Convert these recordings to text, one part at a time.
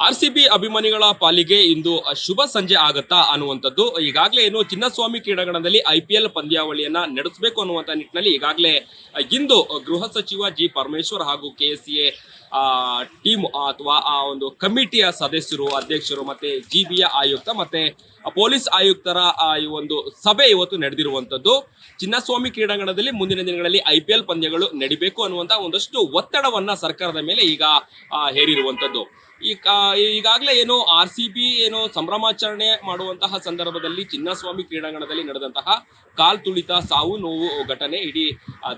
RCB ಅಭಿಮಾನಿಗಳ ಪಾಲಿಗೆ ಇಂದು ಶುಭ ಸಂಜೆ ಆಗತ್ತಾ ಅನ್ನುವಂಥದ್ದು. ಈಗಾಗಲೇ ಏನು ಚಿನ್ನಸ್ವಾಮಿ ಕ್ರೀಡಾಂಗಣದಲ್ಲಿ IPL ಪಂದ್ಯಾವಳಿಯನ್ನ ನಡೆಸಬೇಕು ಅನ್ನುವಂಥ ನಿಟ್ಟಿನಲ್ಲಿ ಈಗಾಗಲೇ ಇಂದು ಗೃಹ ಸಚಿವ ಜಿ ಪರಮೇಶ್ವರ್ ಹಾಗೂ KSCA ಟೀಮ್ ಅಥವಾ ಆ ಒಂದು ಕಮಿಟಿಯ ಸದಸ್ಯರು, ಅಧ್ಯಕ್ಷರು ಮತ್ತೆ GBಯ ಆಯುಕ್ತ ಮತ್ತೆ ಪೊಲೀಸ್ ಆಯುಕ್ತರ ಈ ಒಂದು ಸಭೆ ಇವತ್ತು ನಡೆದಿರುವಂತದ್ದು. ಚಿನ್ನಸ್ವಾಮಿ ಕ್ರೀಡಾಂಗಣದಲ್ಲಿ ಮುಂದಿನ ದಿನಗಳಲ್ಲಿ IPL ಪಂದ್ಯಗಳು ನಡಿಬೇಕು ಅನ್ನುವಂತ ಒಂದಷ್ಟು ಒತ್ತಡವನ್ನ ಸರ್ಕಾರದ ಮೇಲೆ ಈಗ ಹೇರಿರುವಂತದ್ದು. ಈಗಾಗಲೇ ಏನು RCB ಏನು ಸಂಭ್ರಮಾಚರಣೆ ಮಾಡುವಂತಹ ಸಂದರ್ಭದಲ್ಲಿ ಚಿನ್ನಸ್ವಾಮಿ ಕ್ರೀಡಾಂಗಣದಲ್ಲಿ ನಡೆದಂತಹ ಕಾಲ್ತುಳಿತ ಸಾವು ನೋವು ಘಟನೆ ಇಡೀ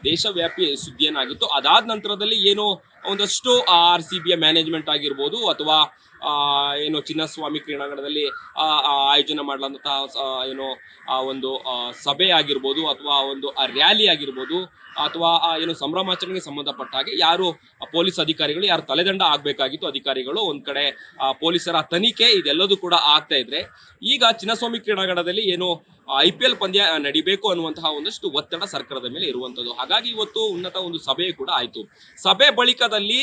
ದೇಶವ್ಯಾಪಿ ಸುದ್ದಿಯನ್ನಾಗಿತ್ತು. ಅದಾದ ನಂತರದಲ್ಲಿ ಏನು ಒಂದಷ್ಟು RCBಯ ಮ್ಯಾನೇಜ್ಮೆಂಟ್ ಆಗಿರ್ಬೋದು ಅಥವಾ ಏನು ಚಿನ್ನಸ್ವಾಮಿ ಕ್ರೀಡಾಂಗಣದಲ್ಲಿ ಆಯೋಜನೆ ಮಾಡಲಾದಂತಹ ಏನು ಒಂದು ಸಭೆ ಆಗಿರ್ಬೋದು ಅಥವಾ ಒಂದು ರ್ಯಾಲಿ ಆಗಿರ್ಬೋದು ಅಥವಾ ಏನು ಸಂಭ್ರಮಾಚರಣೆಗೆ ಸಂಬಂಧಪಟ್ಟ ಹಾಗೆ ಯಾರು ಪೊಲೀಸ್ ಅಧಿಕಾರಿಗಳು ಯಾರು ತಲೆದಂಡ ಆಗ್ಬೇಕಾಗಿತ್ತು ಅಧಿಕಾರಿಗಳು, ಒಂದ್ ಕಡೆ ಪೊಲೀಸರ ತನಿಖೆ, ಇದೆಲ್ಲದೂ ಕೂಡ ಆಗ್ತಾ ಇದ್ರೆ ಈಗ ಚಿನ್ನಸ್ವಾಮಿ ಕ್ರೀಡಾಂಗಣದಲ್ಲಿ ಏನು IPL ಪಂದ್ಯ ನಡಿಬೇಕು ಅನ್ನುವಂತಹ ಒಂದಷ್ಟು ಒತ್ತಡ ಸರ್ಕಾರದ ಮೇಲೆ ಇರುವಂತದ್ದು. ಹಾಗಾಗಿ ಇವತ್ತು ಉನ್ನತ ಒಂದು ಸಭೆ ಕೂಡ ಆಯ್ತು. ಸಭೆ ಬಳಿಕದಲ್ಲಿ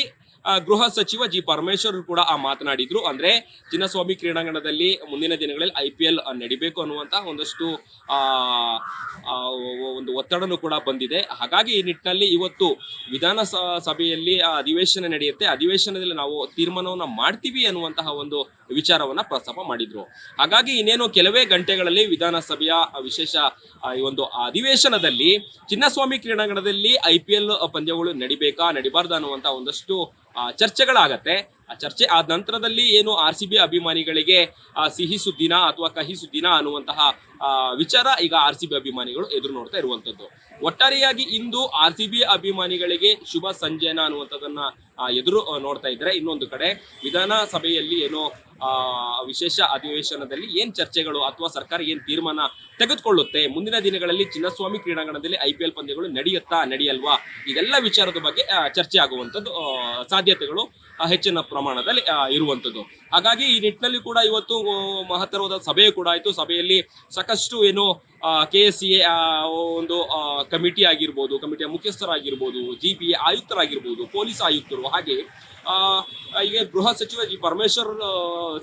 ಗೃಹ ಸಚಿವ ಜಿ ಪರಮೇಶ್ವರ್ ಕೂಡ ಮಾತನಾಡಿದ್ರು. ಅಂದ್ರೆ ಚಿನ್ನಸ್ವಾಮಿ ಕ್ರೀಡಾಂಗಣದಲ್ಲಿ ಮುಂದಿನ ದಿನಗಳಲ್ಲಿ IPL ನಡಿಬೇಕು ಅನ್ನುವಂತಹ ಒಂದಷ್ಟು ಒಂದು ಒತ್ತಡನೂ ಕೂಡ ಬಂದಿದೆ. ಹಾಗಾಗಿ ಈ ನಿಟ್ಟಿನಲ್ಲಿ ಇವತ್ತು ವಿಧಾನಸಭೆಯಲ್ಲಿ ಅಧಿವೇಶನ ನಡೆಯುತ್ತೆ, ಅಧಿವೇಶನದಲ್ಲಿ ನಾವು ತೀರ್ಮಾನವನ್ನ ಮಾಡ್ತೀವಿ ಅನ್ನುವಂತಹ ಒಂದು ವಿಚಾರವನ್ನ ಪ್ರಸ್ತಾಪ ಮಾಡಿದ್ರು. ಹಾಗಾಗಿ ಇನ್ನೇನು ಕೆಲವೇ ಗಂಟೆಗಳಲ್ಲಿ ವಿಧಾನಸಭೆಯ ವಿಶೇಷ ಈ ಒಂದು ಅಧಿವೇಶನದಲ್ಲಿ ಚಿನ್ನಸ್ವಾಮಿ ಕ್ರೀಡಾಂಗಣದಲ್ಲಿ IPL ಪಂದ್ಯಗಳು ನಡಿಬೇಕಾ ನಡಿಬಾರ್ದು ಅನ್ನುವಂತಹ ಒಂದಷ್ಟು ಚರ್ಚೆಗಳಾಗತ್ತೆ. ಆ ಚರ್ಚೆ ಆದ ನಂತರದಲ್ಲಿ ಏನು RCB ಅಭಿಮಾನಿಗಳಿಗೆ ಸಿಹಿ ಸುದ್ದಿನ ಅಥವಾ ಕಹಿ ಸುದ್ದಿನ ಅನ್ನುವಂತಹ ವಿಚಾರ ಈಗ RCB ಅಭಿಮಾನಿಗಳು ಎದುರು ನೋಡ್ತಾ ಇರುವಂತದ್ದು. ಒಟ್ಟಾರೆಯಾಗಿ ಇಂದು RCB ಅಭಿಮಾನಿಗಳಿಗೆ ಶುಭ ಸಂಜೆನ ಅನ್ನುವಂಥದ್ದನ್ನ ಎದುರು ನೋಡ್ತಾ ಇದ್ರೆ, ಇನ್ನೊಂದು ಕಡೆ ವಿಧಾನಸಭೆಯಲ್ಲಿ ಏನೋ ವಿಶೇಷ ಅಧಿವೇಶನದಲ್ಲಿ ಏನ್ ಚರ್ಚೆಗಳು ಅಥವಾ ಸರ್ಕಾರ ಏನ್ ತೀರ್ಮಾನ ತೆಗೆದುಕೊಳ್ಳುತ್ತೆ, ಮುಂದಿನ ದಿನಗಳಲ್ಲಿ ಚಿನ್ನಸ್ವಾಮಿ ಕ್ರೀಡಾಂಗಣದಲ್ಲಿ IPL ಪಂದ್ಯಗಳು ನಡೆಯುತ್ತಾ ನಡೆಯಲ್ವಾ, ಇದೆಲ್ಲ ವಿಚಾರದ ಬಗ್ಗೆ ಚರ್ಚೆ ಆಗುವಂಥದ್ದು ಸಾಧ್ಯತೆಗಳು ಹೆಚ್ಚಿನ ಪ್ರಮಾಣದಲ್ಲಿ ಇರುವಂಥದ್ದು. ಹಾಗಾಗಿ ಈ ನಿಟ್ಟಿನಲ್ಲಿ ಕೂಡ ಇವತ್ತು ಮಹತ್ತರವಾದ ಸಭೆ ಕೂಡ ಆಯಿತು. ಸಭೆಯಲ್ಲಿ ಸಾಕಷ್ಟು ಏನು KSCA ಒಂದು ಕಮಿಟಿ ಆಗಿರ್ಬೋದು, ಕಮಿಟಿಯ ಮುಖ್ಯಸ್ಥರಾಗಿರ್ಬೋದು, GB ಆಯುಕ್ತರಾಗಿರ್ಬೋದು, ಪೊಲೀಸ್ ಆಯುಕ್ತರು, ಹಾಗೆ ಈಗ ಗೃಹ ಸಚಿವ ಜಿ ಪರಮೇಶ್ವರ್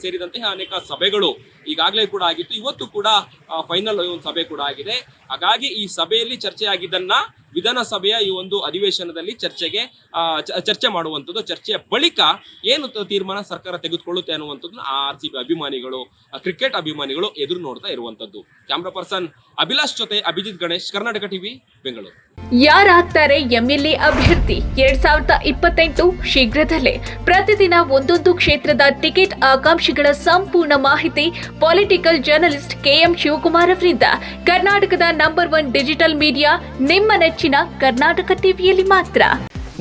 ಸೇರಿದಂತೆ ಅನೇಕ ಸಭೆಗಳು ಈಗಾಗಲೇ ಕೂಡ ಆಗಿತ್ತು. ಇವತ್ತು ಕೂಡ ಫೈನಲ್ ಒಂದು ಸಭೆ ಕೂಡ ಆಗಿದೆ. ಹಾಗಾಗಿ ಈ ಸಭೆಯಲ್ಲಿ ಚರ್ಚೆ ಆಗಿದ್ದನ್ನ ವಿಧಾನಸಭೆಯ ಈ ಒಂದು ಅಧಿವೇಶನದಲ್ಲಿ ಚರ್ಚೆ ಮಾಡುವಂಥದ್ದು, ಚರ್ಚೆಯ ಬಳಿಕ ಏನು ತೀರ್ಮಾನ ಸರ್ಕಾರ ತೆಗೆದುಕೊಳ್ಳುತ್ತೆ ಅನ್ನುವಂಥದ್ದು RCB ಅಭಿಮಾನಿಗಳು, ಕ್ರಿಕೆಟ್ ಅಭಿಮಾನಿಗಳು ಎದುರು ನೋಡ್ತಾ ಇರುವಂತದ್ದು. ಕ್ಯಾಮ್ರಾ ಪರ್ಸನ್ ಅಭಿಲಾಷ್ ಜೊತೆ ಅಭಿಜಿತ್ ಗಣೇಶ್, ಕರ್ನಾಟಕ ಟಿವಿ, ಬೆಂಗಳೂರು. ಯಾರಾಗ್ತಾರೆ MLA ಅಭ್ಯರ್ಥಿ 2028 ಶೀಘ್ರದಲ್ಲೇ. ಪ್ರತಿದಿನ ಒಂದೊಂದು ಕ್ಷೇತ್ರದ ಟಿಕೆಟ್ ಆಕಾಂಕ್ಷಿಗಳ ಸಂಪೂರ್ಣ ಮಾಹಿತಿ ಪೊಲಿಟಿಕಲ್ ಜರ್ನಲಿಸ್ಟ್ KM ಶಿವಕುಮಾರ್ ಅವರಿಂದ. ಕರ್ನಾಟಕದ ನಂಬರ್ 1 ಡಿಜಿಟಲ್ ಮೀಡಿಯಾ ನಿಮ್ಮ ನೆಚ್ಚಿನ ಕರ್ನಾಟಕ ಟಿವಿಯಲ್ಲಿ ಮಾತ್ರ.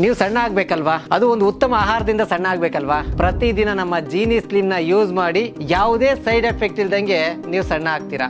ನೀವು ಸಣ್ಣ ಆಗ್ಬೇಕಲ್ವಾ? ಅದು ಒಂದು ಉತ್ತಮ ಆಹಾರದಿಂದ ಸಣ್ಣ ಆಗ್ಬೇಕಲ್ವಾ? ಪ್ರತಿದಿನ ನಮ್ಮ ಜೀನಿ ಸ್ಲಿಮ್ ನ ಯೂಸ್ ಮಾಡಿ ಯಾವುದೇ ಸೈಡ್ ಎಫೆಕ್ಟ್ ಇಲ್ದಂಗೆ ನೀವು ಸಣ್ಣ ಆಗ್ತೀರಾ.